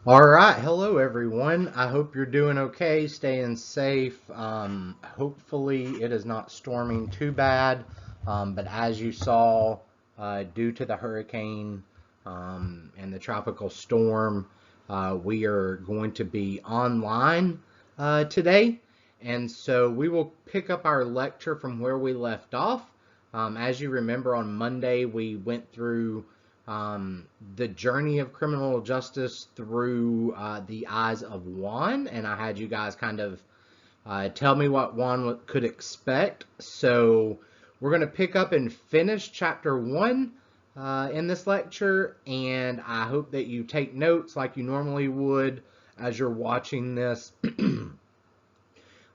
All right, hello everyone. I hope you're doing okay, staying safe. Hopefully, it is not storming too bad. But as you saw, due to the hurricane and the tropical storm, we are going to be online today. And so we will pick up our lecture from where we left off. As you remember, on Monday, we went through the journey of criminal justice through the eyes of Juan, and I had you guys kind of tell me what Juan could expect. So we're going to pick up and finish chapter 1 in this lecture, and I hope that you take notes like you normally would as you're watching this. We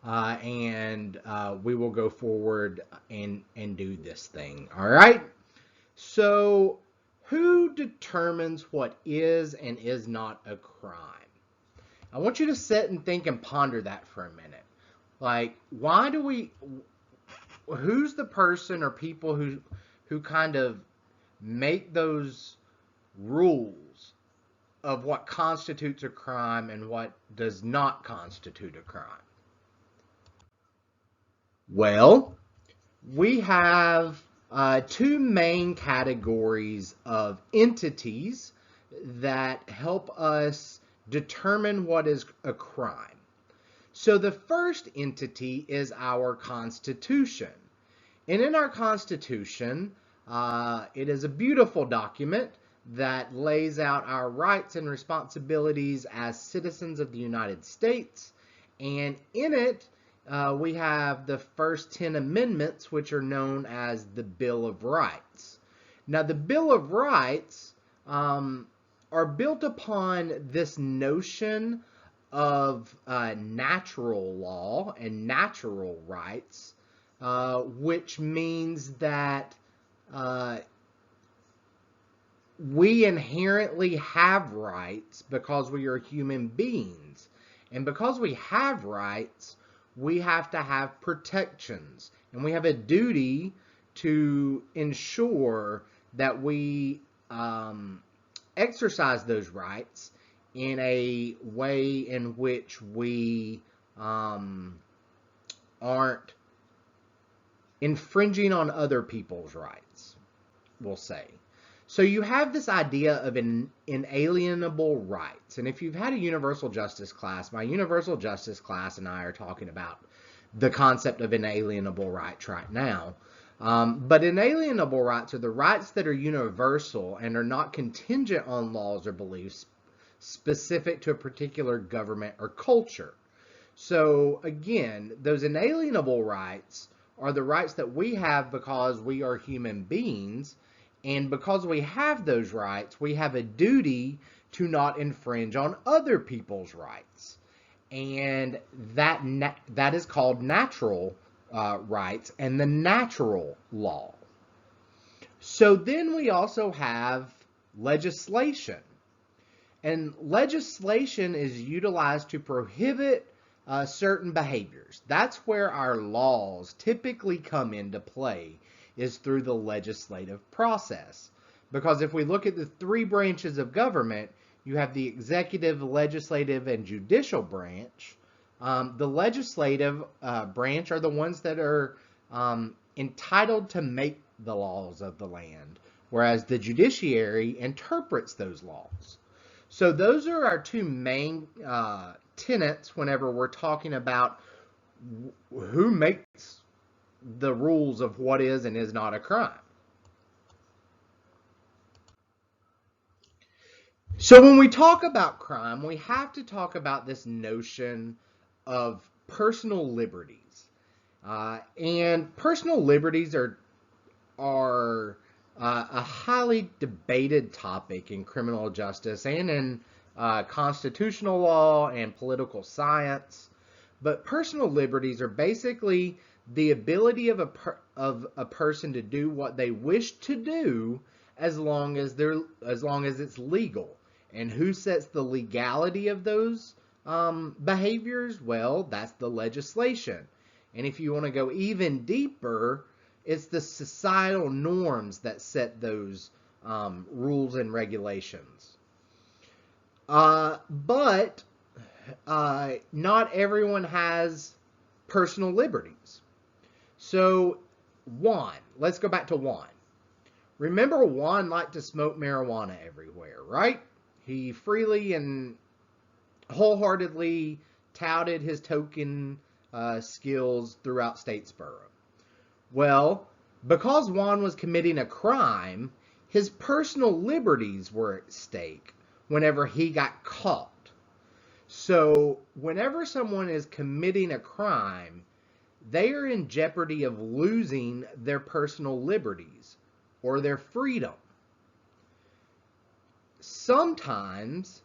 will go forward and do this thing. All right. So, who determines what is and is not a crime? I want you to sit and think and ponder that for a minute. Like, why do we? Who's the person or people who kind of make those rules of what constitutes a crime and what does not constitute a crime? Well, we have two main categories of entities that help us determine what is a crime. So the first entity is our Constitution. And in our Constitution, it is a beautiful document that lays out our rights and responsibilities as citizens of the United States. And in it, we have the first 10 amendments, which are known as the Bill of Rights. Now, the Bill of Rights are built upon this notion of natural law and natural rights, which means that we inherently have rights because we are human beings. And because we have rights, we have to have protections. And we have a duty to ensure that we exercise those rights in a way in which we aren't infringing on other people's rights, we'll say. So you have this idea of inalienable rights. And if you've had a universal justice class, my universal justice class and I are talking about the concept of inalienable rights right now. But inalienable rights are the rights that are universal and are not contingent on laws or beliefs specific to a particular government or culture. So again, those inalienable rights are the rights that we have because we are human beings, and because we have those rights, we have a duty to not infringe on other people's rights. And that is called natural rights and the natural law. So then we also have legislation. And legislation is utilized to prohibit certain behaviors. That's where our laws typically come into play, is through the legislative process. Because if we look at the three branches of government, you have the executive, legislative, and judicial branch. The legislative branch are the ones that are entitled to make the laws of the land, whereas the judiciary interprets those laws. So those are our two main tenets whenever we're talking about who makes the rules of what is and is not a crime. So when we talk about crime, we have to talk about this notion of personal liberties. And personal liberties are a highly debated topic in criminal justice and in constitutional law and political science. But personal liberties are basically the ability of a person to do what they wish to do as long as it's legal. And who sets the legality of those behaviors? Well, that's the legislation. And if you want to go even deeper, it's the societal norms that set those rules and regulations. But not everyone has personal liberties. So Juan, let's go back to Juan. Remember, Juan liked to smoke marijuana everywhere, right? He freely and wholeheartedly touted his token skills throughout Statesboro. Well, because Juan was committing a crime, his personal liberties were at stake whenever he got caught. So, whenever someone is committing a crime, they are in jeopardy of losing their personal liberties or their freedom. Sometimes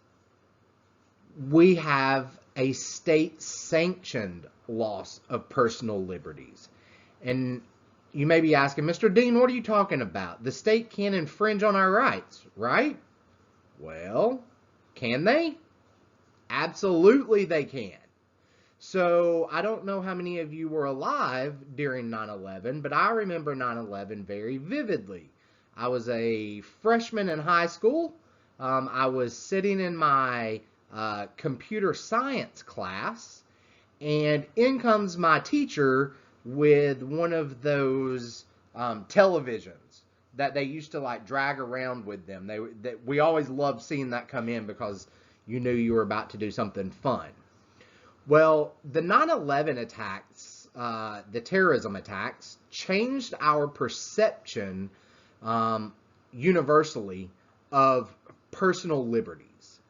we have a state-sanctioned loss of personal liberties. And you may be asking, Mr. Dean, what are you talking about? The state can't infringe on our rights, right? Well, can they? Absolutely they can. So I don't know how many of you were alive during 9/11, but I remember 9/11 very vividly. I was a freshman in high school. I was sitting in my computer science class, and in comes my teacher with one of those televisions that they used to like drag around with them. We always loved seeing that come in because you knew you were about to do something fun. Well, the 9/11 attacks, the terrorism attacks, changed our perception universally of personal liberties.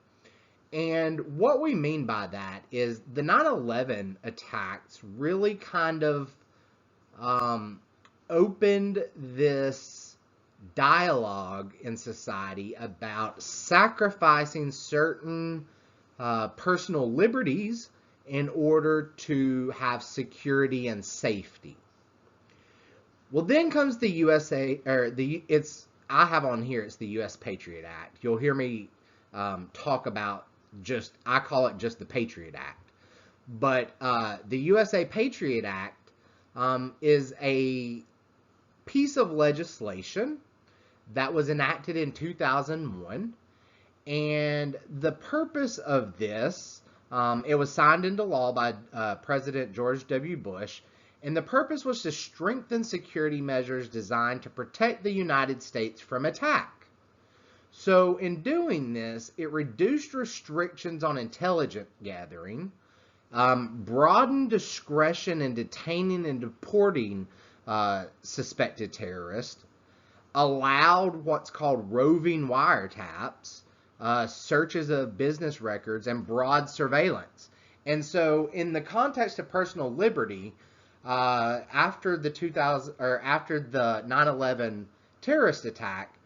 And what we mean by that is the 9/11 attacks really kind of opened this dialogue in society about sacrificing certain personal liberties in order to have security and safety. Well, then comes the USA, or I have on here, it's the U.S. Patriot Act. You'll hear me talk about I call it just the Patriot Act. But the USA Patriot Act is a piece of legislation that was enacted in 2001. And the purpose of this, it was signed into law by President George W. Bush, and the purpose was to strengthen security measures designed to protect the United States from attack. So in doing this, it reduced restrictions on intelligence gathering, broadened discretion in detaining and deporting suspected terrorists, allowed what's called roving wiretaps, searches of business records, and broad surveillance. And so in the context of personal liberty, after the 9/11 terrorist attack,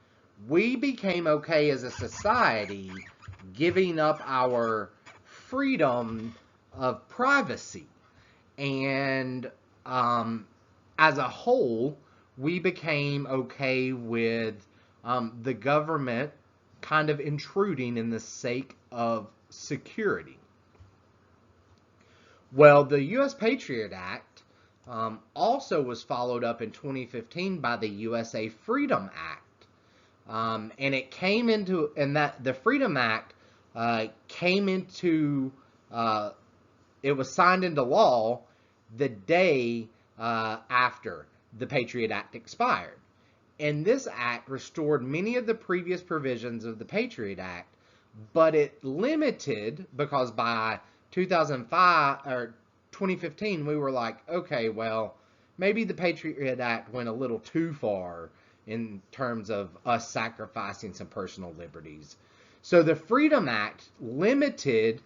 we became okay as a society giving up our freedom of privacy. And as a whole, we became okay with the government kind of intruding in the sake of security. Well, the U.S. Patriot Act also was followed up in 2015 by the USA Freedom Act. And it came into, and that the Freedom Act came into, it was signed into law the day after the Patriot Act expired. And this act restored many of the previous provisions of the Patriot Act, but it limited, because by 2005 or 2015 we were like, okay, well, maybe the Patriot Act went a little too far in terms of us sacrificing some personal liberties. So the Freedom Act limited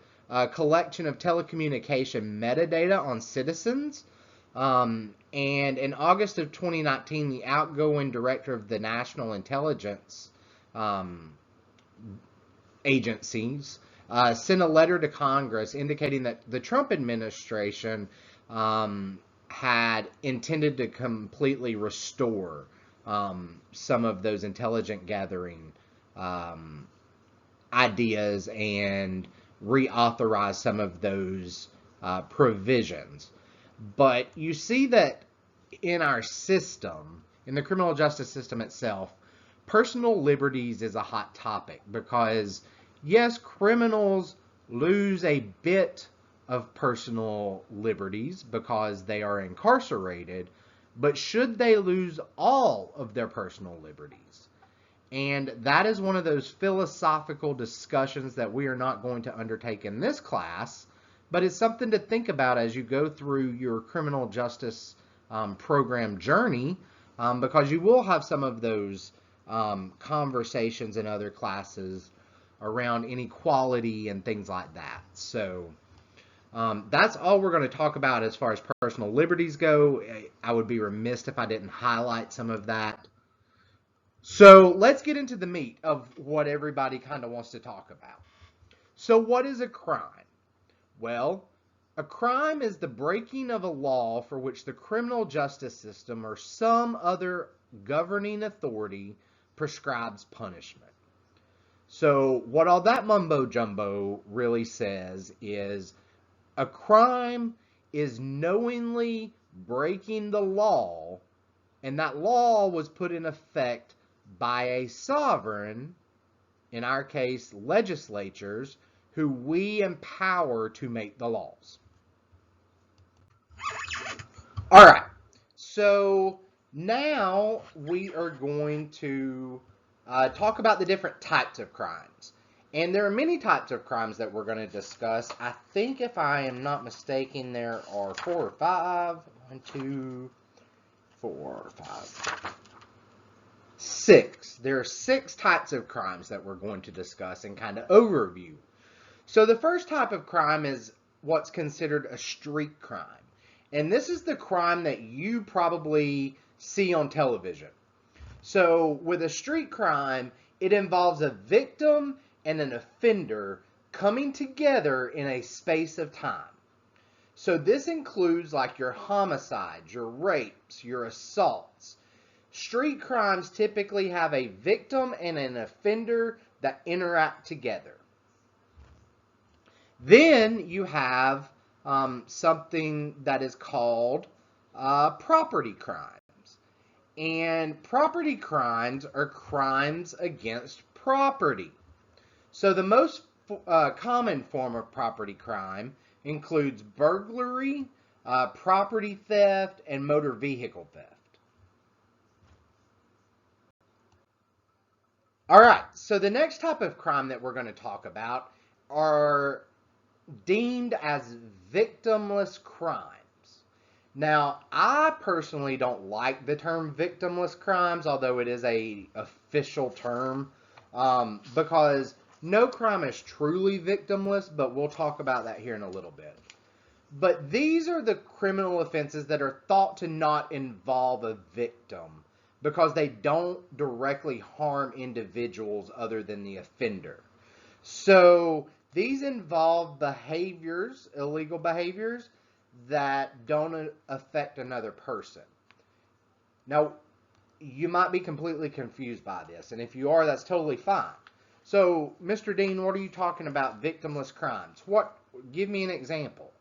collection of telecommunication metadata on citizens. And in August of 2019, the outgoing director of the National Intelligence agencies sent a letter to Congress indicating that the Trump administration had intended to completely restore some of those intelligent gathering ideas and reauthorize some of those provisions. But you see that in our system, in the criminal justice system itself, personal liberties is a hot topic because Yes, criminals lose a bit of personal liberties because they are incarcerated, but should they lose all of their personal liberties? And that is one of those philosophical discussions that we are not going to undertake in this class, but it's something to think about as you go through your criminal justice program journey, because you will have some of those conversations in other classes around inequality and things like that. So that's all we're going to talk about as far as personal liberties go. I would be remiss if I didn't highlight some of that. So let's get into the meat of what everybody kind of wants to talk about. So what is a crime? Well, a crime is the breaking of a law for which the criminal justice system or some other governing authority prescribes punishment. So what all that mumbo jumbo really says is a crime is knowingly breaking the law, and that law was put in effect by a sovereign, in our case, legislatures, who we empower to make the laws. All right, so now we are going to talk about the different types of crimes. And there are many types of crimes that we're going to discuss. I think, if I am not mistaken, there are 4 or 5. 1, 2, 4, 5, 6. There are 6 types of crimes that we're going to discuss and kind of overview. So the first type of crime is what's considered a street crime. And this is the crime that you probably see on television. So with a street crime, it involves a victim and an offender coming together in a space of time. So this includes like your homicides, your rapes, your assaults. Street crimes typically have a victim and an offender that interact together. Then you have something that is called property crimes. And property crimes are crimes against property. So the most common form of property crime includes burglary, property theft, and motor vehicle theft. All right, so the next type of crime that we're going to talk about are deemed as victimless crimes. Now, I personally don't like the term victimless crimes, although it is an official term, because no crime is truly victimless, but we'll talk about that here in a little bit. But these are the criminal offenses that are thought to not involve a victim because they don't directly harm individuals other than the offender. So these involve behaviors, illegal behaviors, that don't affect another person. Now, you might be completely confused by this, and if you are, that's totally fine. So, Mr. Dean, what are you talking about victimless crimes? Give me an example.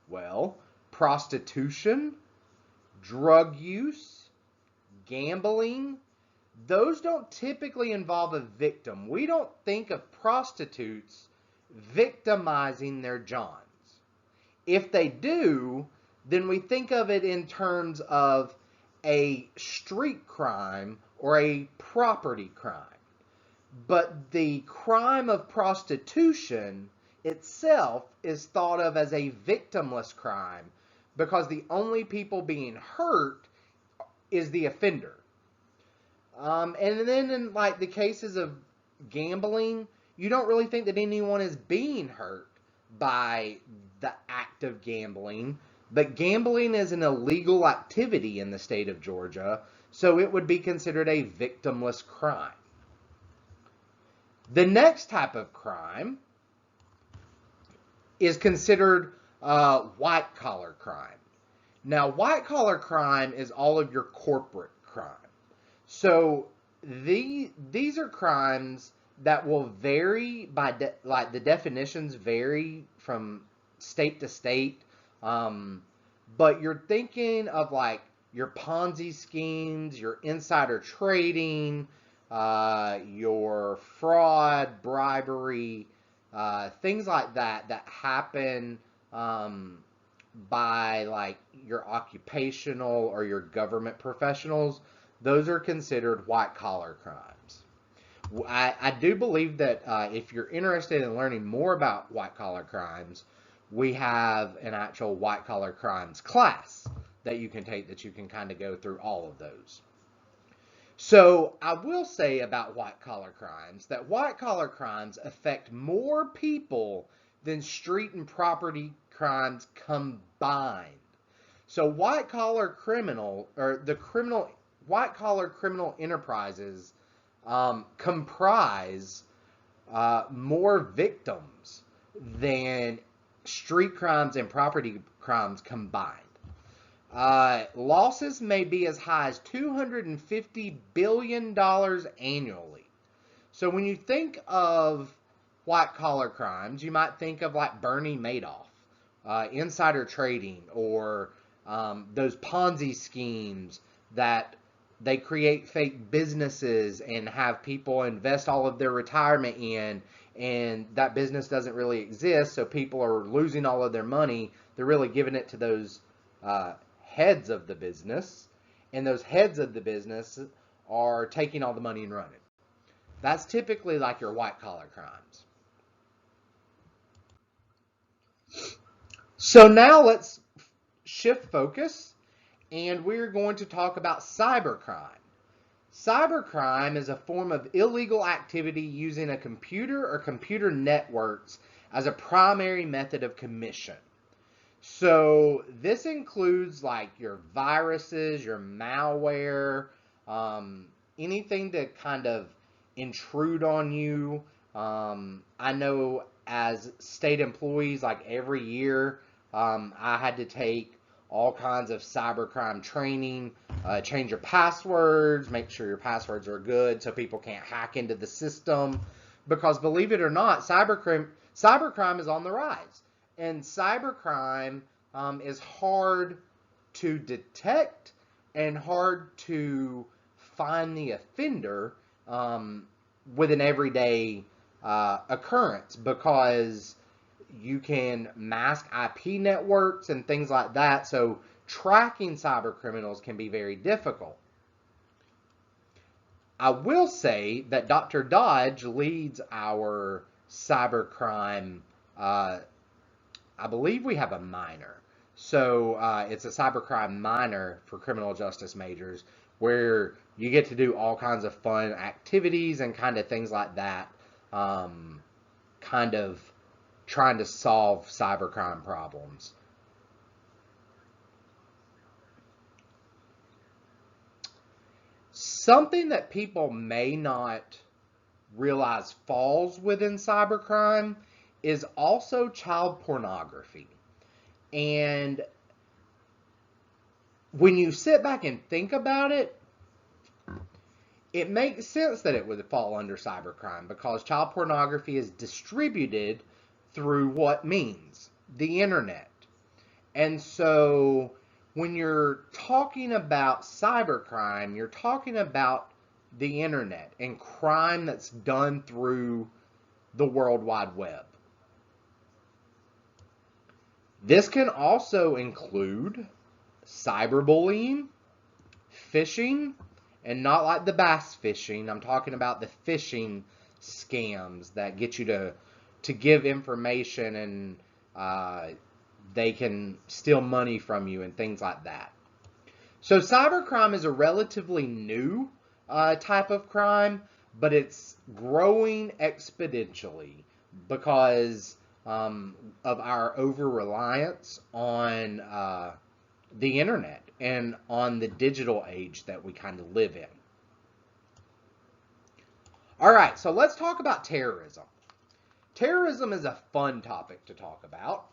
Well, prostitution, drug use, gambling, those don't typically involve a victim. We don't think of prostitutes victimizing their johns. If they do, then we think of it in terms of a street crime or a property crime. But the crime of prostitution itself is thought of as a victimless crime because the only people being hurt is the offender. And then in like the cases of gambling, you don't really think that anyone is being hurt by the act of gambling, but gambling is an illegal activity in the state of Georgia, so it would be considered a victimless crime. The next type of crime is considered white-collar crime. Now, white-collar crime is all of your corporate crime. So these are crimes that will vary by the definitions vary from state to state. But you're thinking of like your Ponzi schemes, your insider trading, your fraud, bribery, things like that that happen by like your occupational or your government professionals, those are considered white collar crimes. I do believe that if you're interested in learning more about white collar crimes, we have an actual white collar crimes class that you can take that you can kind of go through all of those. So I will say about white collar crimes that white collar crimes affect more people than street and property crimes combined. So white collar criminal or the criminal white collar criminal enterprises comprise more victims than street crimes and property crimes combined. Losses may be as high as $250 billion annually. So when you think of white collar crimes, you might think of like Bernie Madoff, insider trading, or those Ponzi schemes that they create fake businesses and have people invest all of their retirement in, and that business doesn't really exist, so people are losing all of their money. They're really giving it to those heads of the business, and those heads of the business are taking all the money and running. That's typically like your white collar crimes. So now let's shift focus, and we're going to talk about cybercrime. Cybercrime is a form of illegal activity using a computer or computer networks as a primary method of commission. So this includes like your viruses, your malware, anything to kind of intrude on you. I know as state employees, like every year, I had to take all kinds of cybercrime training, change your passwords, make sure your passwords are good so people can't hack into the system. Because believe it or not, cybercrime is on the rise. And cybercrime is hard to detect and hard to find the offender with an everyday occurrence, because you can mask IP networks and things like that. So tracking cyber criminals can be very difficult. I will say that Dr. Dodge leads our cybercrime. I believe we have a minor. So it's a cybercrime minor for criminal justice majors, where you get to do all kinds of fun activities and kind of things like that, kind of trying to solve cybercrime problems. Something that people may not realize falls within cybercrime is also child pornography. And when you sit back and think about it, it makes sense that it would fall under cybercrime, because child pornography is distributed through what means? The internet. And so when you're talking about cybercrime, you're talking about the internet and crime that's done through the World Wide Web. This can also include cyberbullying, phishing, and not like the bass fishing. I'm talking about the phishing scams that get you to give information, and they can steal money from you and things like that. So cybercrime is a relatively new type of crime, but it's growing exponentially because of our over-reliance on the internet and on the digital age that we kind of live in. All right, so let's talk about terrorism. Terrorism is a fun topic to talk about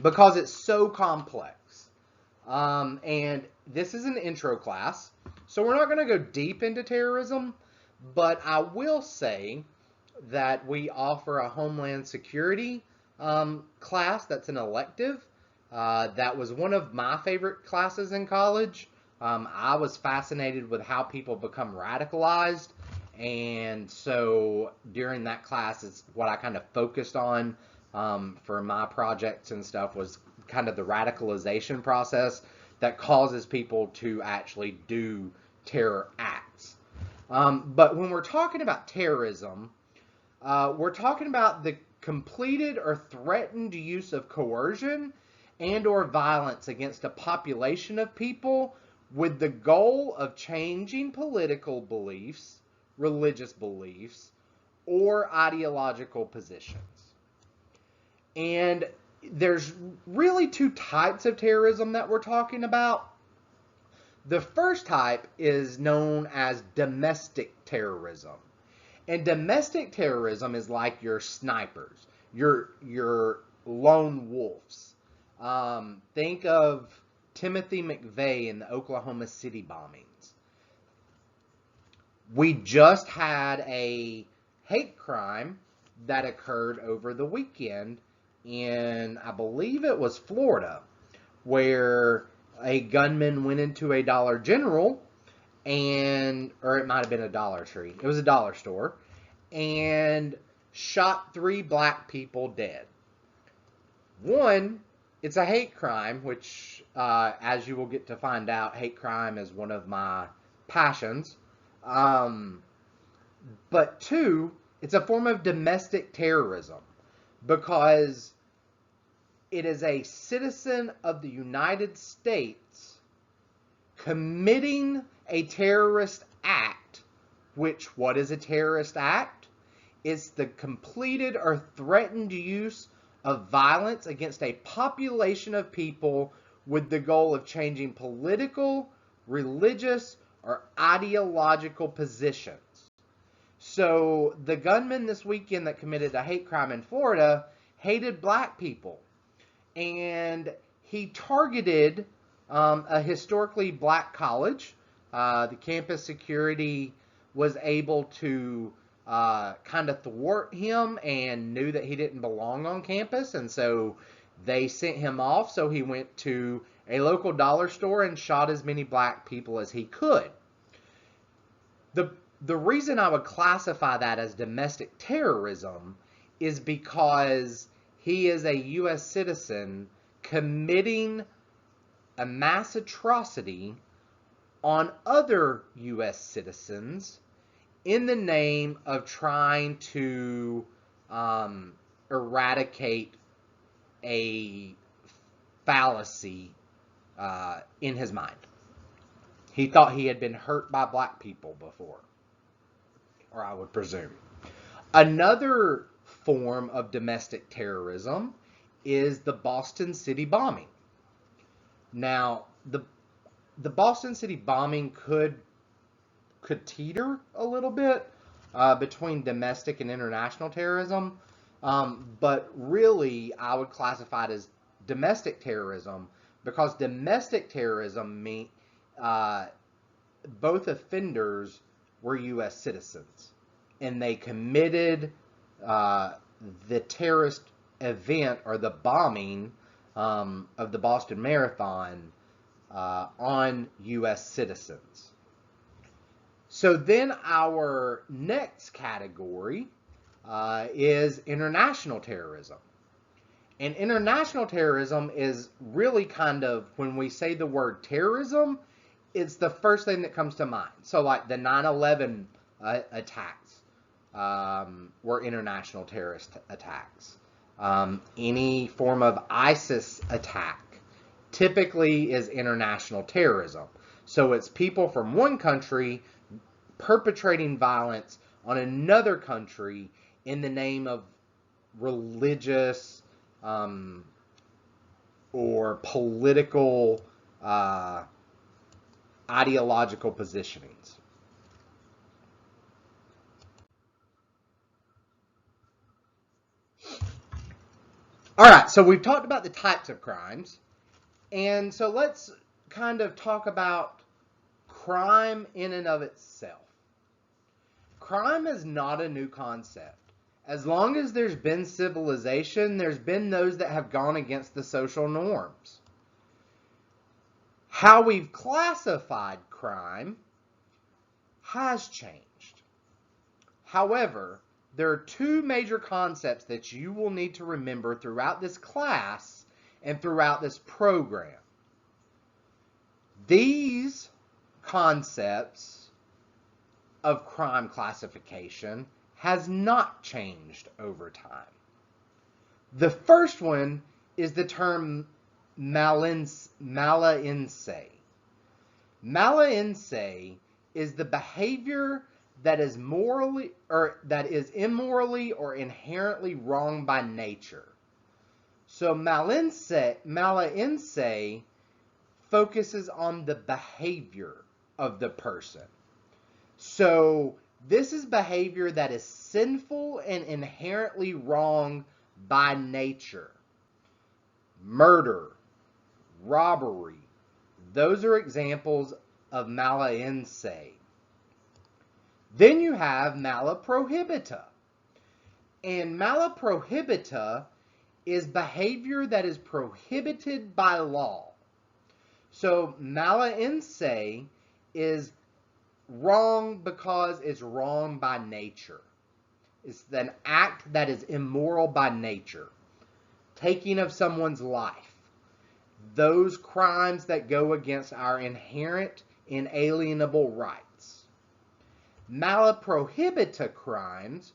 because it's so complex. And this is an intro class, so we're not going to go deep into terrorism, but I will say that we offer a Homeland Security class that's an elective. That was one of my favorite classes in college. I was fascinated with how people become radicalized And so during that class, it's what I kind of focused on for my projects and stuff, was kind of the radicalization process that causes people to actually do terror acts. But when we're talking about terrorism, we're talking about the completed or threatened use of coercion and or violence against a population of people with the goal of changing political beliefs, religious beliefs, or ideological positions. And there's really two types of terrorism that we're talking about. The first type is known as domestic terrorism. And domestic terrorism is like your snipers, your lone wolves. Think of Timothy McVeigh in the Oklahoma City bombings. We just had a hate crime that occurred over the weekend in, I believe it was Florida, where a gunman went into a Dollar General, or it might have been a Dollar Tree. It was a dollar store, and shot 3 black people dead. One, it's a hate crime, which, as you will get to find out, hate crime is one of my passions. But 2, it's a form of domestic terrorism because it is a citizen of the United States committing a terrorist act, which, what is a terrorist act? It's the completed or threatened use of violence against a population of people with the goal of changing political, religious, or ideological positions. So the gunman this weekend that committed a hate crime in Florida hated black people. And he targeted a historically black college. The campus security was able to kind of thwart him and knew that he didn't belong on campus. And so they sent him off. So he went to a local dollar store and shot as many black people as he could. The reason I would classify that as domestic terrorism is because he is a U.S. citizen committing a mass atrocity on other U.S. citizens in the name of trying to eradicate a fallacy in his mind. He thought he had been hurt by black people before, or I would presume. Another form of domestic terrorism is the Boston City bombing. Now, the Boston City bombing could teeter a little bit between domestic and international terrorism, but really I would classify it as domestic terrorism because domestic terrorism means both offenders were U.S. citizens, and they committed the terrorist event or the bombing of the Boston Marathon on U.S. citizens. So then our next category is international terrorism. And international terrorism is really kind of, when we say the word terrorism, it's the first thing that comes to mind. So like the 9/11 attacks were international terrorist attacks. Any form of ISIS attack typically is international terrorism. So it's people from one country perpetrating violence on another country in the name of religious or political ideological positionings. All right, so we've talked about the types of crimes, and so let's kind of talk about crime in and of itself. Crime is not a new concept. As long as there's been civilization, there's been those that have gone against the social norms. How we've classified crime has changed. However, there are two major concepts that you will need to remember throughout this class and throughout this program. These concepts of crime classification has not changed over time. The first one is the term malignancy. Malignancy is the behavior that is immorally or inherently wrong by nature. So malignancy focuses on the behavior of the person. So this is behavior that is sinful and inherently wrong by nature. Murder, robbery, those are examples of malignancy. Then you have mala prohibita. And mala prohibita is behavior that is prohibited by law. So malignancy is wrong because it's wrong by nature. It's an act that is immoral by nature. Taking of someone's life. Those crimes that go against our inherent, inalienable rights. Mala prohibita crimes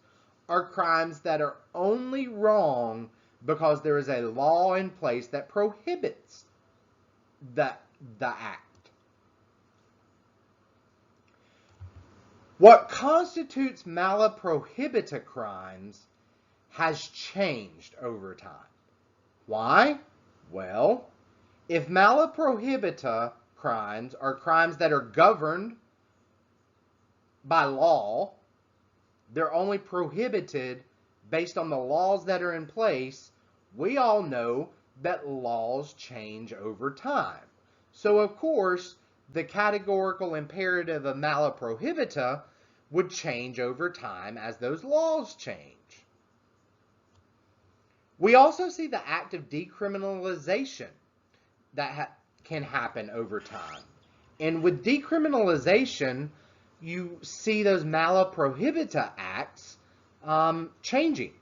are crimes that are only wrong because there is a law in place that prohibits the act. What constitutes mala prohibita crimes has changed over time. Why? Well, if mala prohibita crimes are crimes that are governed by law, they're only prohibited based on the laws that are in place. We all know that laws change over time. So, of course, the categorical imperative of mala prohibita would change over time as those laws change. We also see the act of decriminalization that can happen over time. And with decriminalization, you see those mala prohibita acts changing.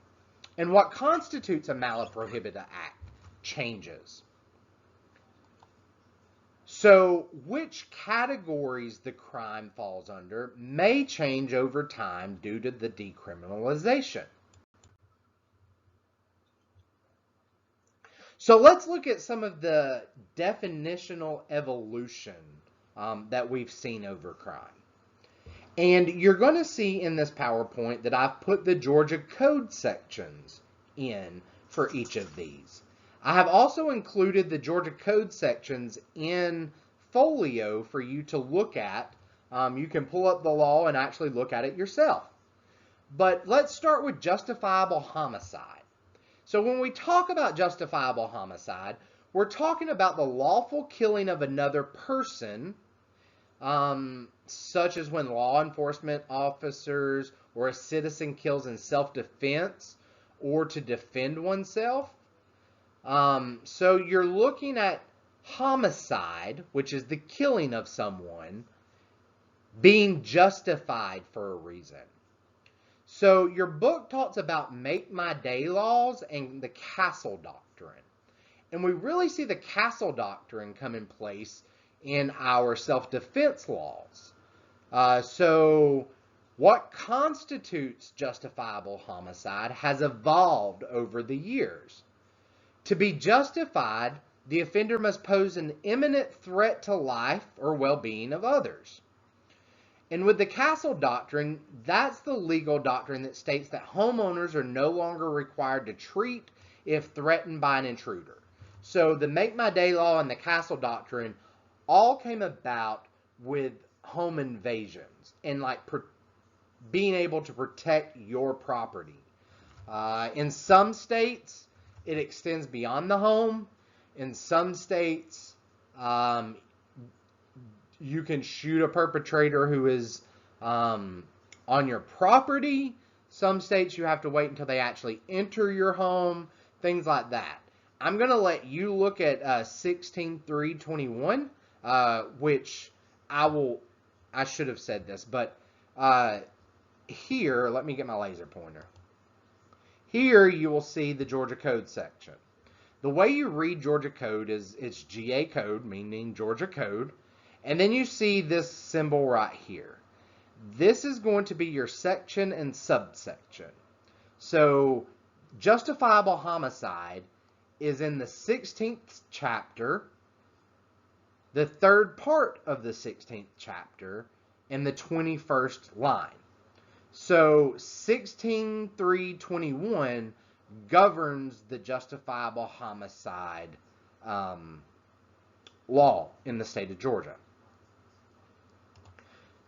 And what constitutes a mala prohibita act changes. So which categories the crime falls under may change over time due to the decriminalization. So let's look at some of the definitional evolution that we've seen over crime. And you're going to see in this PowerPoint that I've put the Georgia Code sections in for each of these. I have also included the Georgia Code sections in folio for you to look at. You can pull up the law and actually look at it yourself. But let's start with justifiable homicide. So when we talk about justifiable homicide, we're talking about the lawful killing of another person, such as when law enforcement officers or a citizen kills in self-defense or to defend oneself. So you're looking at homicide, which is the killing of someone, being justified for a reason. So your book talks about make my day laws and the castle doctrine. And we really see the castle doctrine come in place in our self-defense laws. So what constitutes justifiable homicide has evolved over the years. To be justified, the offender must pose an imminent threat to life or well-being of others. And with the castle doctrine, that's the legal doctrine that states that homeowners are no longer required to treat if threatened by an intruder. So the Make My Day law and the castle doctrine all came about with home invasions and being able to protect your property. In some states, it extends beyond the home. In some states, you can shoot a perpetrator who is on your property. Some states you have to wait until they actually enter your home, things like that. I'm going to let you look at 16.321, which I should have said this, but here, let me get my laser pointer. Here you will see the Georgia Code section. The way you read Georgia Code is it's GA code, meaning Georgia Code, and then you see this symbol right here. This is going to be your section and subsection. So justifiable homicide is in the 16th chapter, the third part of the 16th chapter, and the 21st line. So 16.321 governs the justifiable homicide law in the state of Georgia.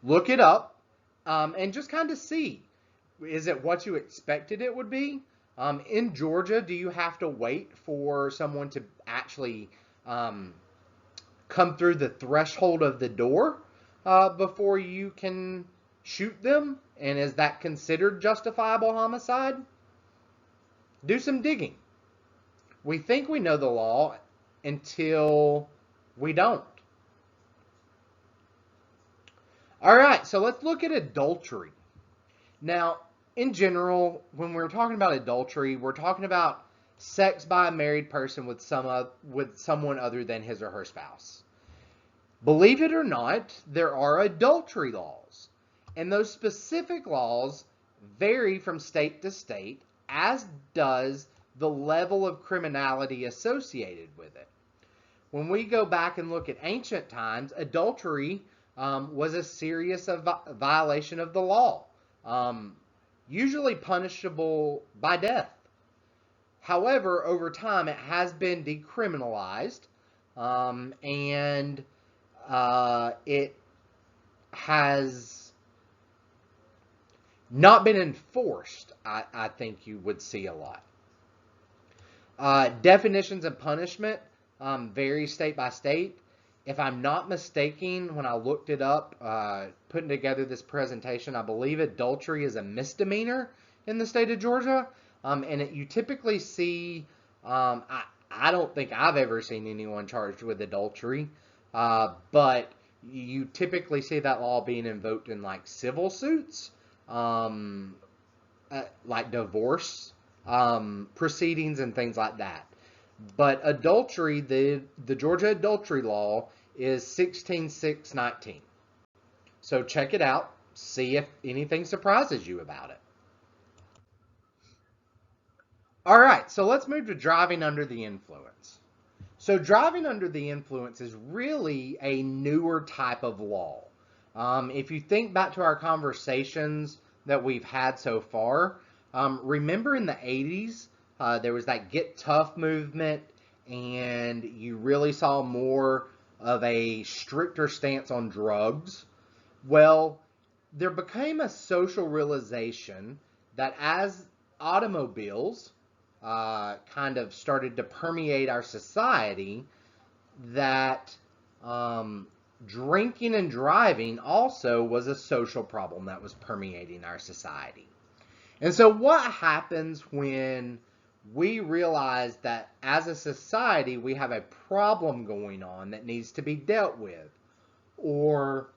Look it up and just kind of see, is it what you expected it would be? In Georgia, do you have to wait for someone to actually come through the threshold of the door before you can shoot them? And is that considered justifiable homicide? Do some digging. We think we know the law until we don't. All right, so let's look at adultery. Now, in general, when we're talking about adultery, we're talking about sex by a married person with someone other than his or her spouse. Believe it or not, there are adultery laws, and those specific laws vary from state to state, as does the level of criminality associated with it. When we go back and look at ancient times, adultery was a serious violation of the law, usually punishable by death. However, over time, it has been decriminalized, and it has not been enforced, I think you would see a lot. Definitions of punishment vary state by state. If I'm not mistaken, when I looked it up, putting together this presentation, I believe adultery is a misdemeanor in the state of Georgia. And you typically see, I don't think I've ever seen anyone charged with adultery, but you typically see that law being invoked in like civil suits, like divorce proceedings and things like that. But adultery, the Georgia adultery law is 16.619. So check it out, see if anything surprises you about it. All right, so let's move to driving under the influence. So driving under the influence is really a newer type of law. If you think back to our conversations that we've had so far, remember in the 80s, there was that Get Tough movement, and you really saw more of a stricter stance on drugs. Well, there became a social realization that as automobiles kind of started to permeate our society, that drinking and driving also was a social problem that was permeating our society. And so what happens when we realize that as a society we have a problem going on that needs to be dealt with, or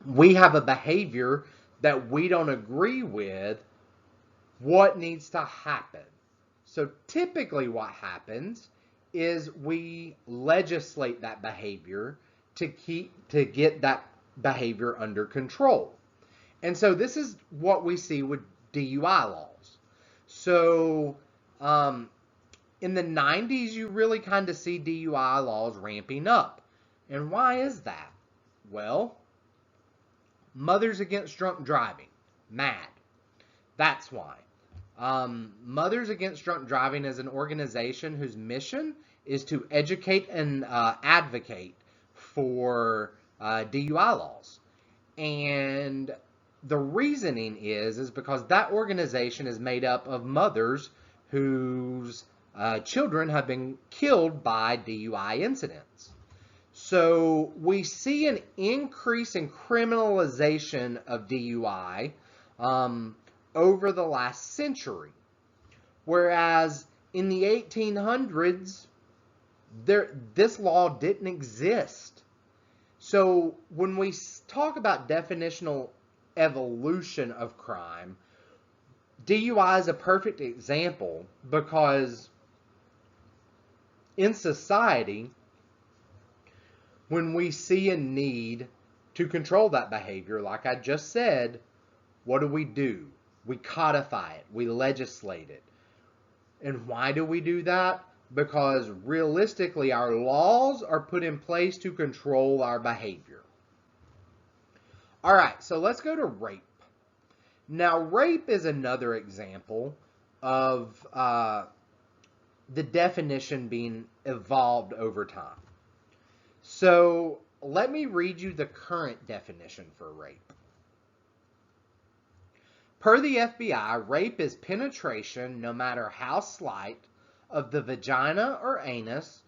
we have a behavior that we don't agree with? What needs to happen? So typically what happens is we legislate that behavior to get that behavior under control. And so this is what we see with DUI laws. So in the 90s, you really kind of see DUI laws ramping up. And why is that? Well, Mothers Against Drunk Driving, MAD. That's why. Mothers Against Drunk Driving is an organization whose mission is to educate and advocate for DUI laws. And the reasoning is because that organization is made up of mothers whose children have been killed by DUI incidents. So we see an increase in criminalization of DUI over the last century. Whereas in the 1800s, this law didn't exist. So when we talk about definitional evolution of crime. DUI is a perfect example because in society, when we see a need to control that behavior, like I just said, what do? We codify it, we legislate it. And why do we do that? Because realistically, our laws are put in place to control our behavior. All right, so let's go to rape. Now, rape is another example of the definition being evolved over time. So let me read you the current definition for rape. Per the FBI, rape is penetration, no matter how slight, of the vagina or anus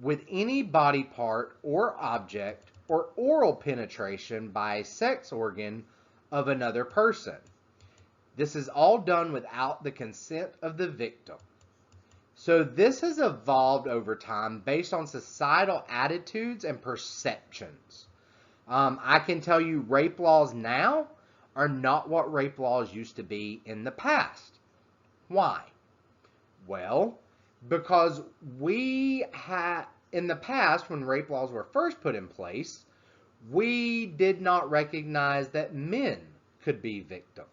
with any body part or object, or oral penetration by a sex organ of another person. This is all done without the consent of the victim. So this has evolved over time based on societal attitudes and perceptions. I can tell you rape laws now are not what rape laws used to be in the past. Why? Well, because we had, in the past, when rape laws were first put in place, we did not recognize that men could be victims.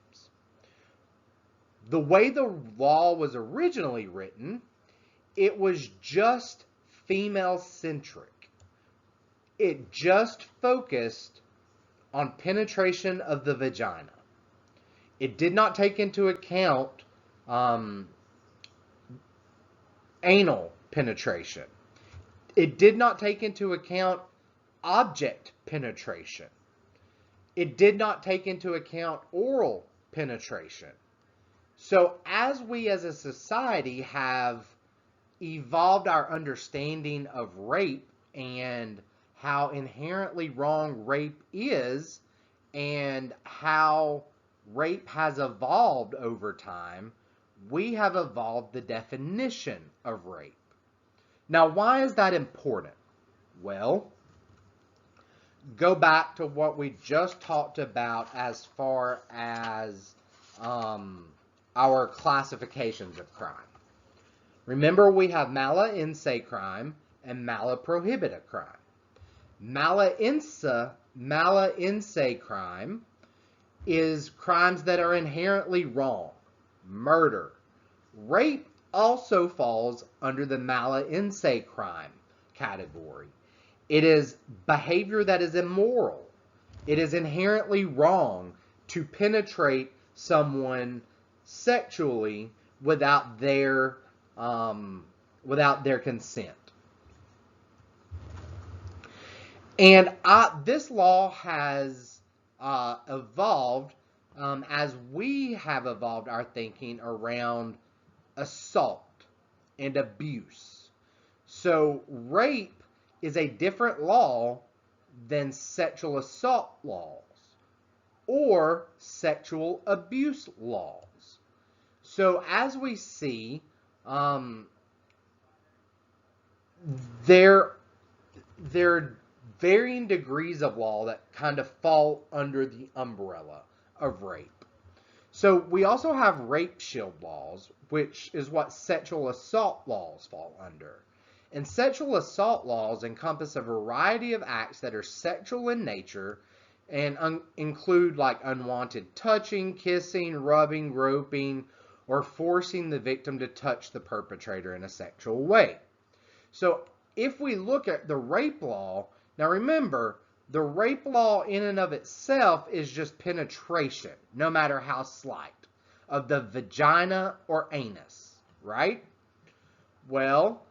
The way the law was originally written, it was just female-centric. It just focused on penetration of the vagina. It did not take into account anal penetration. It did not take into account object penetration. It did not take into account oral penetration. So as we as a society have evolved our understanding of rape and how inherently wrong rape is and how rape has evolved over time, we have evolved the definition of rape. Now, why is that important? Well, go back to what we just talked about as far as our classifications of crime. Remember, we have mala in se crime and mala prohibita crime. Mala in se crime is crimes that are inherently wrong. Murder. Rape also falls under the mala in se crime category. It is behavior that is immoral. It is inherently wrong to penetrate someone sexually without their consent. And this law has evolved as we have evolved our thinking around assault and abuse. So rape is a different law than sexual assault laws or sexual abuse laws. So as we see, there are varying degrees of law that kind of fall under the umbrella of rape. So we also have rape shield laws, which is what sexual assault laws fall under. And sexual assault laws encompass a variety of acts that are sexual in nature and include like unwanted touching, kissing, rubbing, groping, or forcing the victim to touch the perpetrator in a sexual way. So if we look at the rape law, now remember, the rape law in and of itself is just penetration, no matter how slight, of the vagina or anus, right? Well,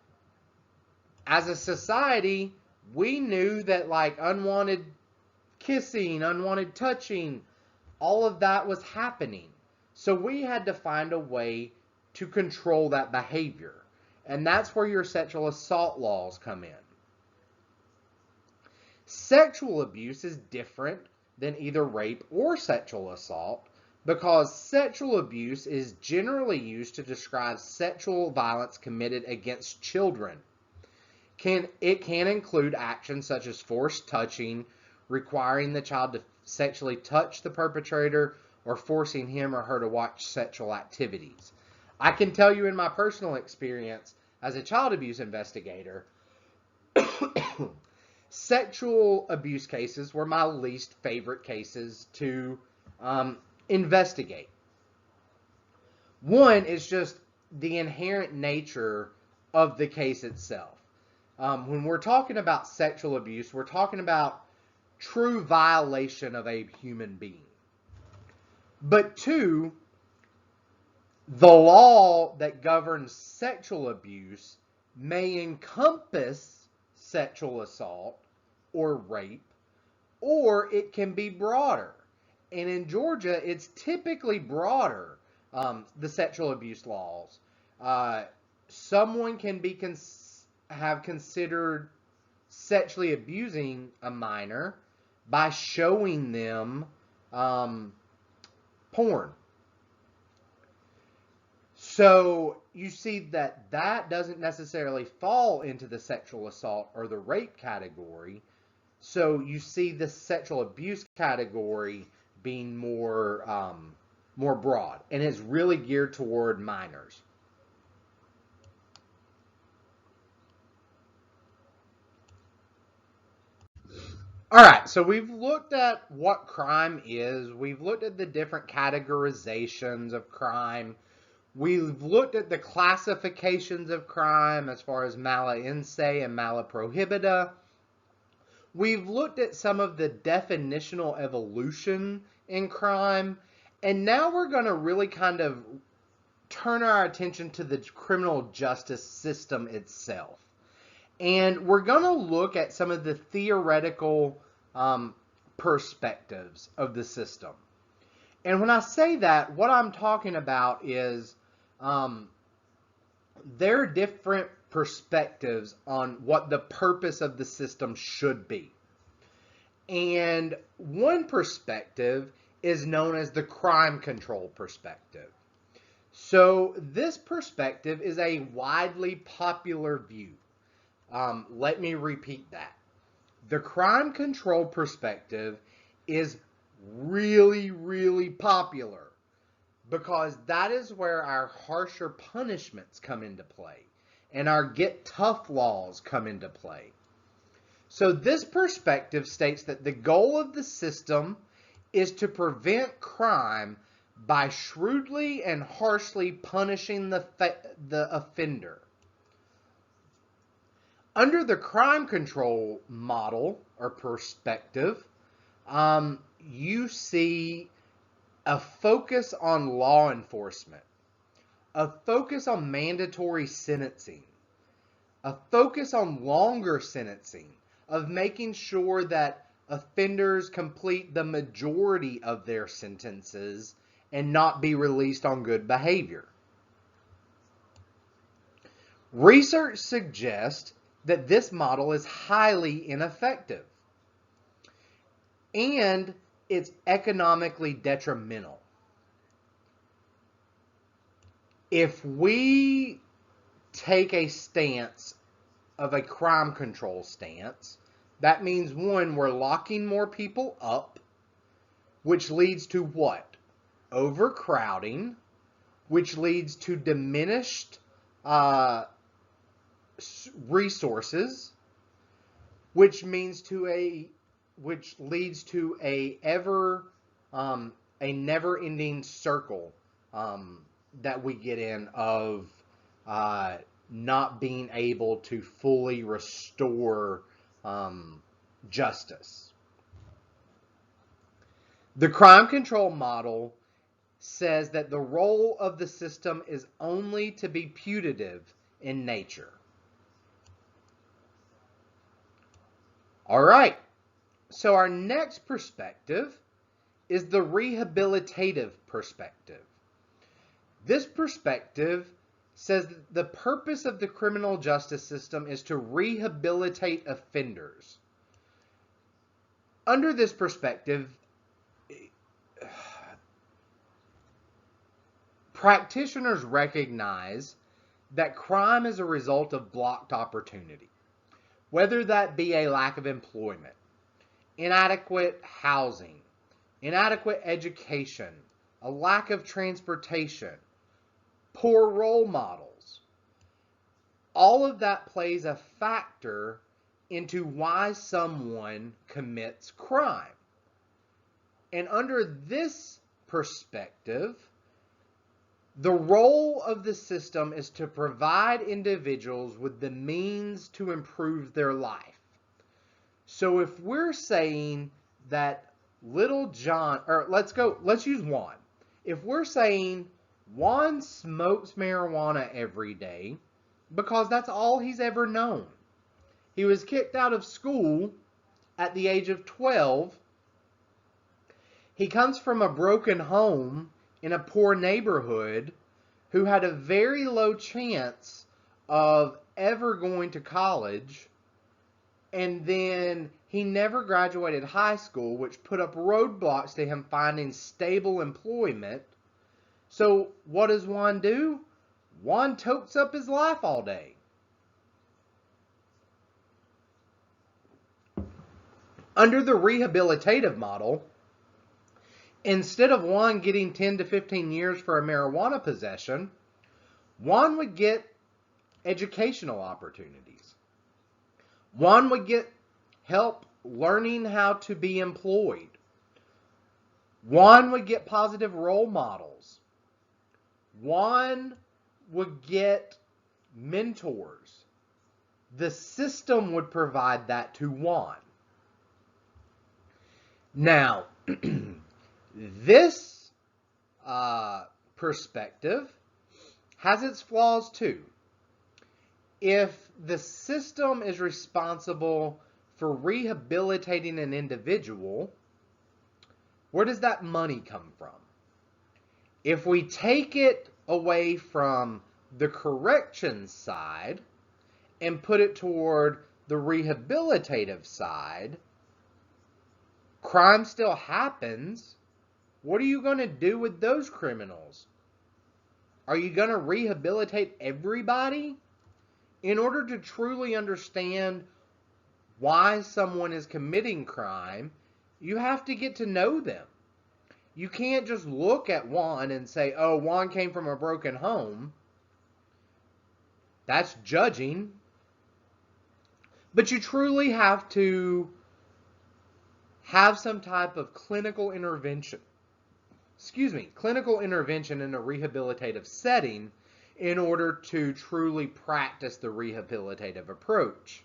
as a society, we knew that like unwanted kissing, unwanted touching, all of that was happening. So we had to find a way to control that behavior. And that's where your sexual assault laws come in. Sexual abuse is different than either rape or sexual assault because sexual abuse is generally used to describe sexual violence committed against children. It can include actions such as forced touching, requiring the child to sexually touch the perpetrator, or forcing him or her to watch sexual activities. I can tell you in my personal experience as a child abuse investigator, sexual abuse cases were my least favorite cases to investigate. One is just the inherent nature of the case itself. When we're talking about sexual abuse, we're talking about true violation of a human being. But two, the law that governs sexual abuse may encompass sexual assault or rape, or it can be broader. And in Georgia, it's typically broader, the sexual abuse laws. Someone can be have considered sexually abusing a minor by showing them porn. So you see that doesn't necessarily fall into the sexual assault or the rape category. So you see the sexual abuse category being more broad, and it's really geared toward minors. All right, so we've looked at what crime is. We've looked at the different categorizations of crime. We've looked at the classifications of crime as far as mala in se and mala prohibita. We've looked at some of the definitional evolution in crime. And now we're going to really kind of turn our attention to the criminal justice system itself. And we're going to look at some of the theoretical perspectives of the system. And when I say that, what I'm talking about is there are different perspectives on what the purpose of the system should be. And one perspective is known as the crime control perspective. So this perspective is a widely popular view. Let me repeat that. The crime control perspective is really, really popular because that is where our harsher punishments come into play and our get tough laws come into play. So this perspective states that the goal of the system is to prevent crime by shrewdly and harshly punishing the offender. Under the crime control model or perspective, you see a focus on law enforcement, a focus on mandatory sentencing, a focus on longer sentencing, of making sure that offenders complete the majority of their sentences and not be released on good behavior. Research suggests that this model is highly ineffective and it's economically detrimental. If we take a stance of a crime control stance, that means one, we're locking more people up, which leads to what? Overcrowding, which leads to diminished resources, which leads to a never-ending circle that we get in of not being able to fully restore justice. The crime control model says that the role of the system is only to be putative in nature. All right, so our next perspective is the rehabilitative perspective. This perspective says that the purpose of the criminal justice system is to rehabilitate offenders. Under this perspective, practitioners recognize that crime is a result of blocked opportunity, whether that be a lack of employment, inadequate housing, inadequate education, a lack of transportation, poor role models. All of that plays a factor into why someone commits crime. And under this perspective, the role of the system is to provide individuals with the means to improve their life. So if we're saying that little John, or let's use Juan. If we're saying Juan smokes marijuana every day because that's all he's ever known. He was kicked out of school at the age of 12. He comes from a broken home in a poor neighborhood who had a very low chance of ever going to college. And then he never graduated high school, which put up roadblocks to him finding stable employment. So what does Juan do? Juan tokes up his life all day. Under the rehabilitative model, instead of Juan getting 10 to 15 years for a marijuana possession, Juan would get educational opportunities. Juan would get help learning how to be employed. Juan would get positive role models. Juan would get mentors. The system would provide that to Juan. Now, this perspective has its flaws too. If the system is responsible for rehabilitating an individual, where does that money come from? If we take it away from the corrections side and put it toward the rehabilitative side, crime still happens. What are you going to do with those criminals? Are you going to rehabilitate everybody? In order to truly understand why someone is committing crime, you have to get to know them. You can't just look at Juan and say, oh, Juan came from a broken home. That's judging. But you truly have to have some type of clinical intervention. Clinical intervention in a rehabilitative setting in order to truly practice the rehabilitative approach.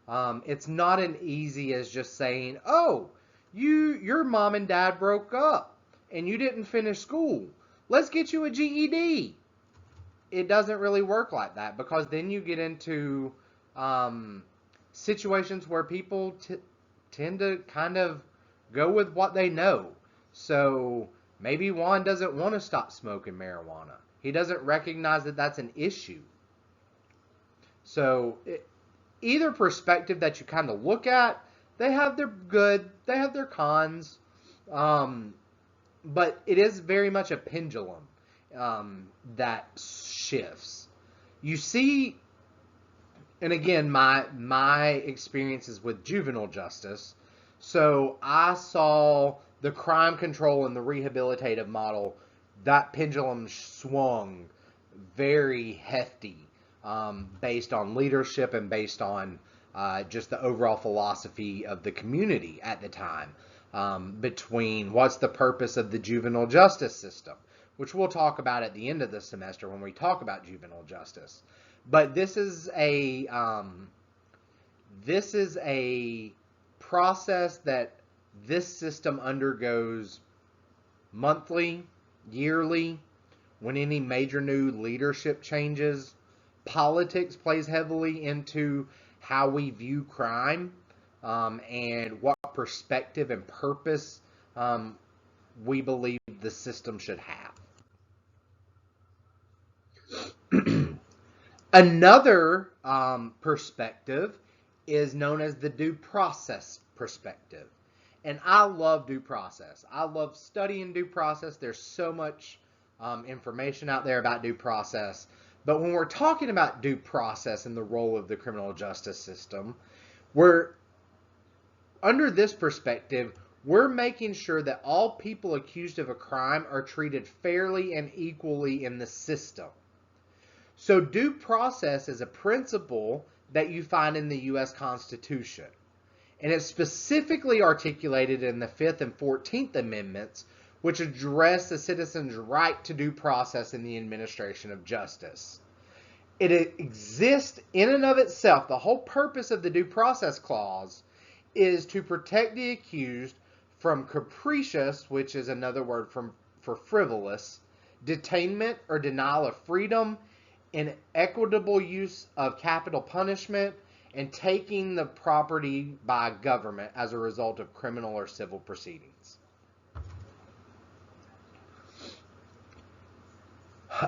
It's not as easy as just saying, oh, your mom and dad broke up and you didn't finish school. Let's get you a GED. It doesn't really work like that, because then you get into situations where people tend to kind of go with what they know. So maybe Juan doesn't want to stop smoking marijuana. He doesn't recognize that that's an issue. So either perspective that you kind of look at, they have their good, they have their cons, but it is very much a pendulum that shifts. You see, and again, my experiences with juvenile justice, so I saw the crime control and the rehabilitative model, that pendulum swung very hefty based on leadership and based on just the overall philosophy of the community at the time, between what's the purpose of the juvenile justice system, which we'll talk about at the end of the semester when we talk about juvenile justice. But this is a process that this system undergoes monthly, yearly, when any major new leadership changes. Politics plays heavily into how we view crime, and what perspective and purpose we believe the system should have. Another perspective is known as the due process perspective. And I love due process. I love studying due process. There's so much information out there about due process. But when we're talking about due process and the role of the criminal justice system, we're Under this perspective, we're making sure that all people accused of a crime are treated fairly and equally in the system. So due process is a principle that you find in the U.S. Constitution. And it's specifically articulated in the 5th and 14th Amendments, which address the citizen's right to due process in the administration of justice. It exists in and of itself. The whole purpose of the Due Process Clause is to protect the accused from capricious, which is another word for frivolous, detainment or denial of freedom, inequitable use of capital punishment, and taking the property by government as a result of criminal or civil proceedings.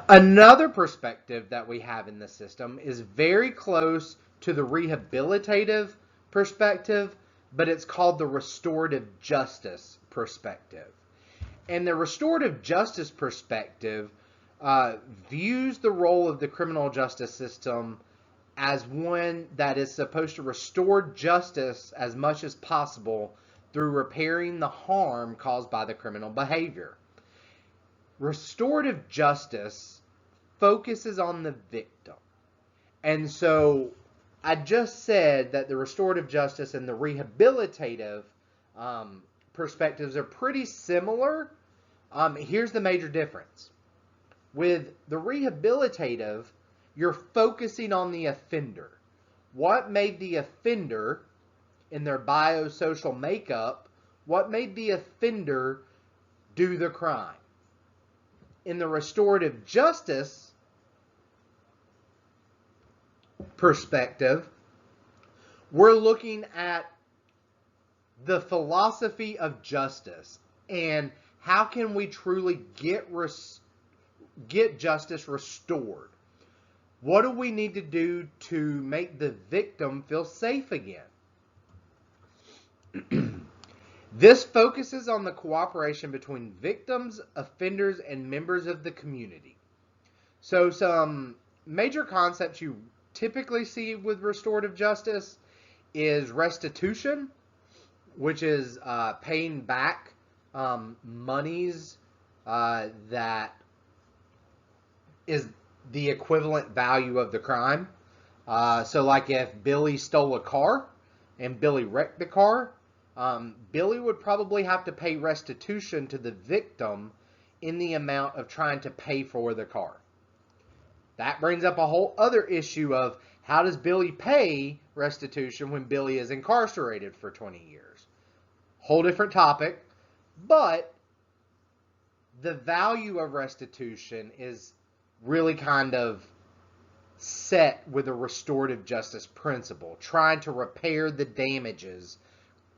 Another perspective that we have in the system is very close to the rehabilitative perspective, but it's called the restorative justice perspective. And the restorative justice perspective views the role of the criminal justice system as one that is supposed to restore justice as much as possible through repairing the harm caused by the criminal behavior. Restorative justice focuses on the victim. And so I just said that the restorative justice and the rehabilitative perspectives are pretty similar. Here's the major difference. With the rehabilitative, you're focusing on the offender. What made the offender in their biosocial makeup, what made the offender do the crime? In the restorative justice perspective, we're looking at the philosophy of justice and how can we truly get justice restored. What do we need to do to make the victim feel safe again? This focuses on the cooperation between victims, offenders, and members of the community. So some major concepts you typically see with restorative justice is restitution, which is paying back monies that is the equivalent value of the crime. So like if Billy stole a car and Billy wrecked the car, Billy would probably have to pay restitution to the victim in the amount of trying to pay for the car. That brings up a whole other issue of how does Billy pay restitution when Billy is incarcerated for 20 years? Whole different topic, but the value of restitution is really kind of set with a restorative justice principle, trying to repair the damages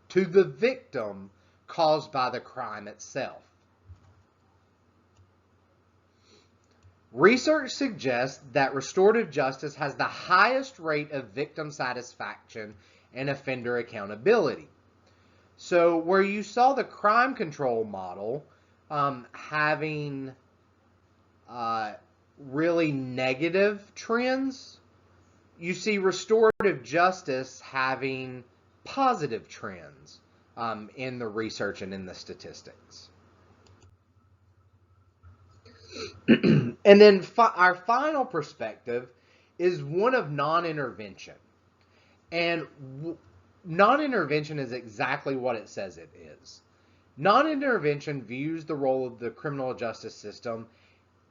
to the victim caused by the crime itself. Research suggests that restorative justice has the highest rate of victim satisfaction and offender accountability. So where you saw the crime control model having really negative trends, you see restorative justice having positive trends in the research and in the statistics. And then our final perspective is one of non-intervention. And non-intervention is exactly what it says it is. Non-intervention views the role of the criminal justice system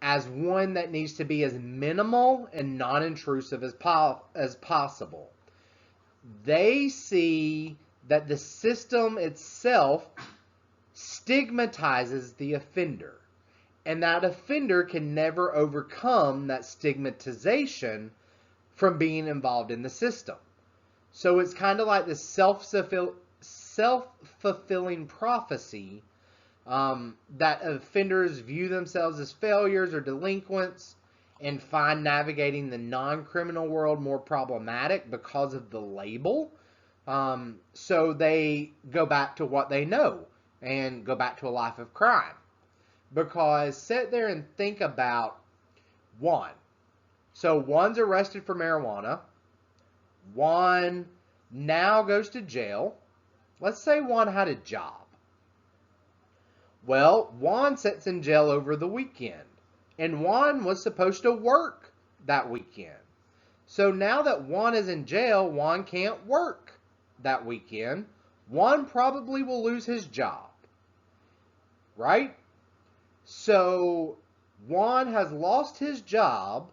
as one that needs to be as minimal and non-intrusive as possible. They see that the system itself stigmatizes the offender, and that offender can never overcome that stigmatization from being involved in the system. So it's kind of like this self-fulfilling prophecy that offenders view themselves as failures or delinquents and find navigating the non-criminal world more problematic because of the label. So they go back to what they know and go back to a life of crime. Because sit there and think about one. So one's arrested for marijuana. One now goes to jail. Let's say Juan had a job. Well, Juan sits in jail over the weekend, and Juan was supposed to work that weekend. So now that Juan is in jail, Juan can't work that weekend. Juan probably will lose his job, right? So Juan has lost his job.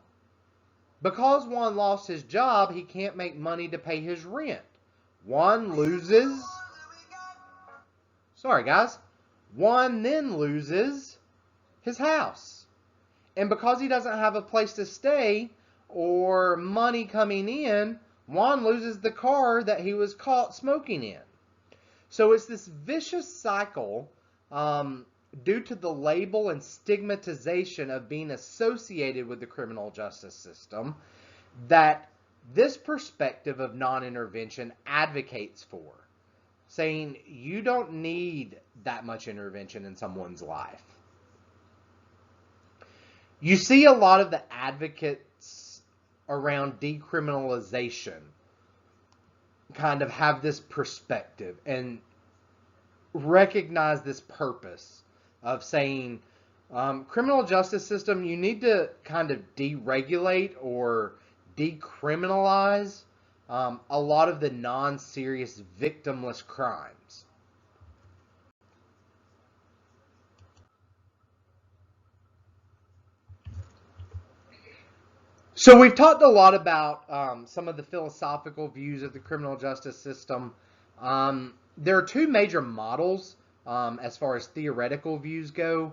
Because Juan lost his job, he can't make money to pay his rent. Juan loses. Sorry, guys. Juan then loses his house. And because he doesn't have a place to stay or money coming in, Juan loses the car that he was caught smoking in. So it's this vicious cycle due to the label and stigmatization of being associated with the criminal justice system that this perspective of non-intervention advocates for, saying you don't need that much intervention in someone's life. You see a lot of the advocates around decriminalization kind of have this perspective and recognize this purpose of saying, criminal justice system, you need to kind of deregulate or decriminalize a lot of the non-serious victimless crimes. So we've talked a lot about some of the philosophical views of the criminal justice system. There are two major models as far as theoretical views go.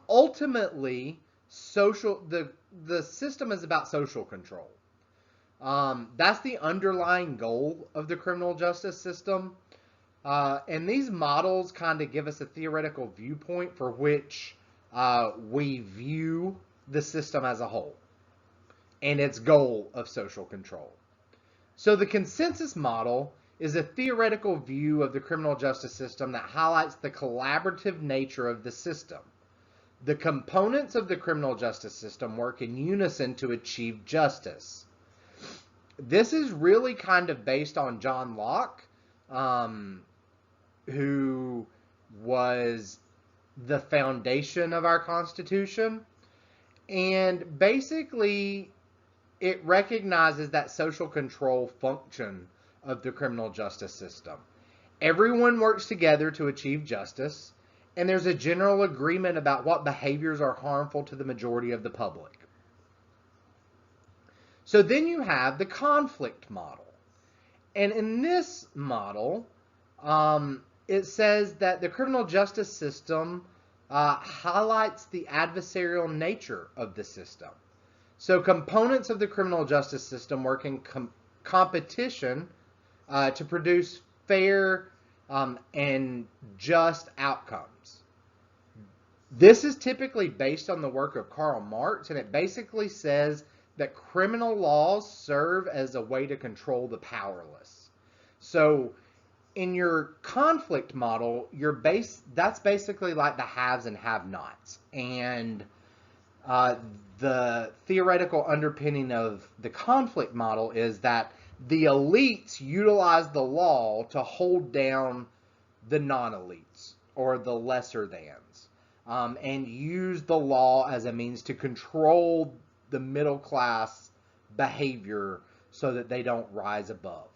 Ultimately, the system is about social control. That's the underlying goal of the criminal justice system. And these models kind of give us a theoretical viewpoint for which we view the system as a whole and its goal of social control. So the consensus model is a theoretical view of the criminal justice system that highlights the collaborative nature of the system. The components of the criminal justice system work in unison to achieve justice. This is really kind of based on John Locke, who was the foundation of our Constitution. And basically, it recognizes that social control function of the criminal justice system. Everyone works together to achieve justice, and there's a general agreement about what behaviors are harmful to the majority of the public. So then you have the conflict model. And in this model, it says that the criminal justice system highlights the adversarial nature of the system. So components of the criminal justice system work in competition to produce fair and just outcomes. This is typically based on the work of Karl Marx, and it basically says that criminal laws serve as a way to control the powerless. So in your conflict model, that's basically like the haves and have-nots. And the theoretical underpinning of the conflict model is that the elites utilize the law to hold down the non-elites or the lesser thans, and use the law as a means to control the middle class behavior so that they don't rise above.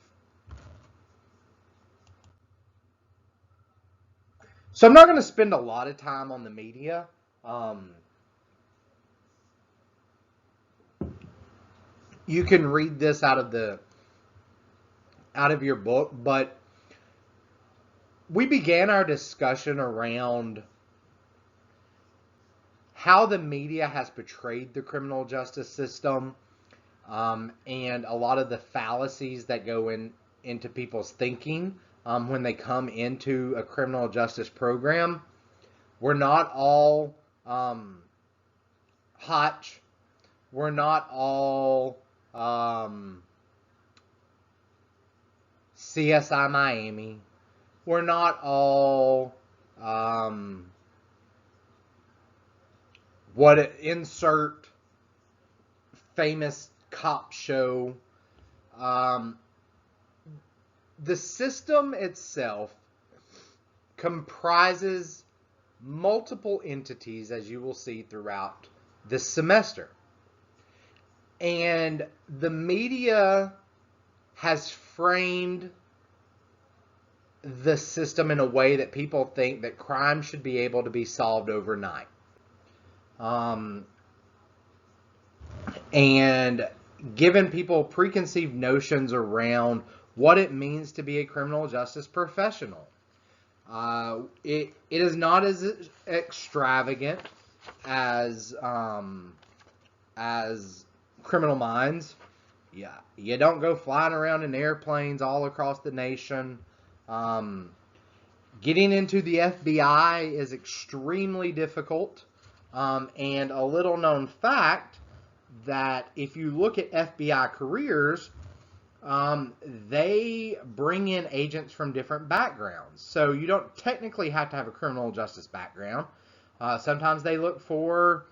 So I'm not going to spend a lot of time on the media. You can read this out of your book, but we began our discussion around how the media has portrayed the criminal justice system, and a lot of the fallacies that go into people's thinking when they come into a criminal justice program. We're not all Hotch. We're not all CSI Miami. We're not all insert famous cop show. The system itself comprises multiple entities, as you will see throughout this semester. And the media has framed the system in a way that people think that crime should be able to be solved overnight. And given people preconceived notions around what it means to be a criminal justice professional. It is not as extravagant as Criminal Minds. Yeah, you don't go flying around in airplanes all across the nation. Getting into the FBI is extremely difficult. And a little known fact that if you look at FBI careers, they bring in agents from different backgrounds. So you don't technically have to have a criminal justice background. Sometimes they look for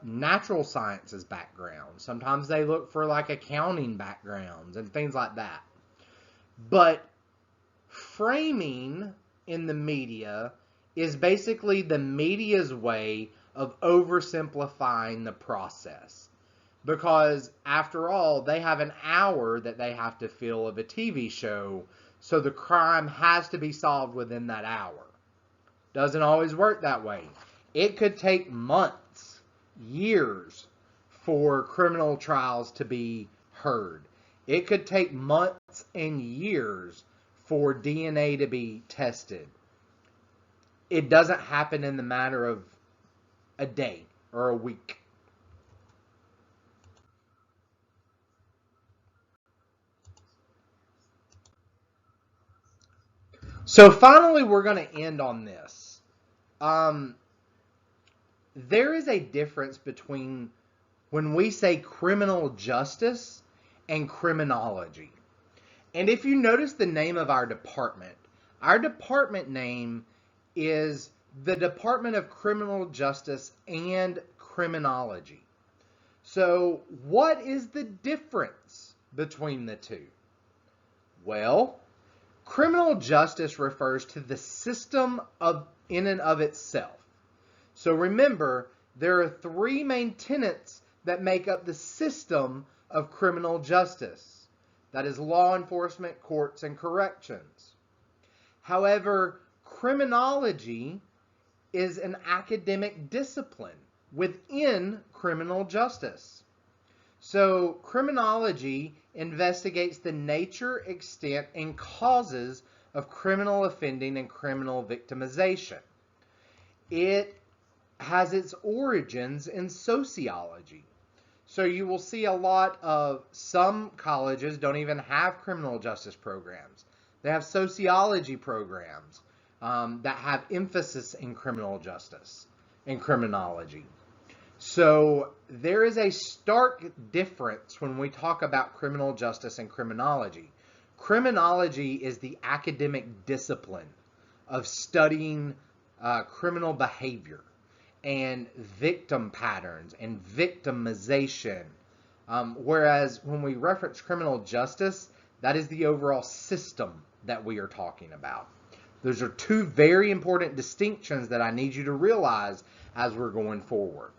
natural sciences backgrounds. Sometimes they look for like accounting backgrounds and things like that. But framing in the media is basically the media's way of oversimplifying the process. Because after all, they have an hour that they have to fill of a TV show, so the crime has to be solved within that hour. Doesn't always work that way. It could take months, years, for criminal trials to be heard. It could take months and years for DNA to be tested. It doesn't happen in the matter of a day or a week. So finally, we're going to end on this. There is a difference between when we say criminal justice and criminology. And if you notice the name of our department name is the Department of Criminal Justice and Criminology. So what is the difference between the two? Well, criminal justice refers to the system in and of itself. So remember, there are three main tenets that make up the system of criminal justice. That is law enforcement, courts, and corrections. However, criminology is an academic discipline within criminal justice. So criminology investigates the nature, extent, and causes of criminal offending and criminal victimization. It has its origins in sociology. So you will see a lot of some colleges don't even have criminal justice programs. They have sociology programs that have emphasis in criminal justice and criminology. So there is a stark difference when we talk about criminal justice and criminology. Criminology is the academic discipline of studying criminal behavior and victim patterns and victimization. Whereas when we reference criminal justice, that is the overall system that we are talking about. Those are two very important distinctions that I need you to realize as we're going forward.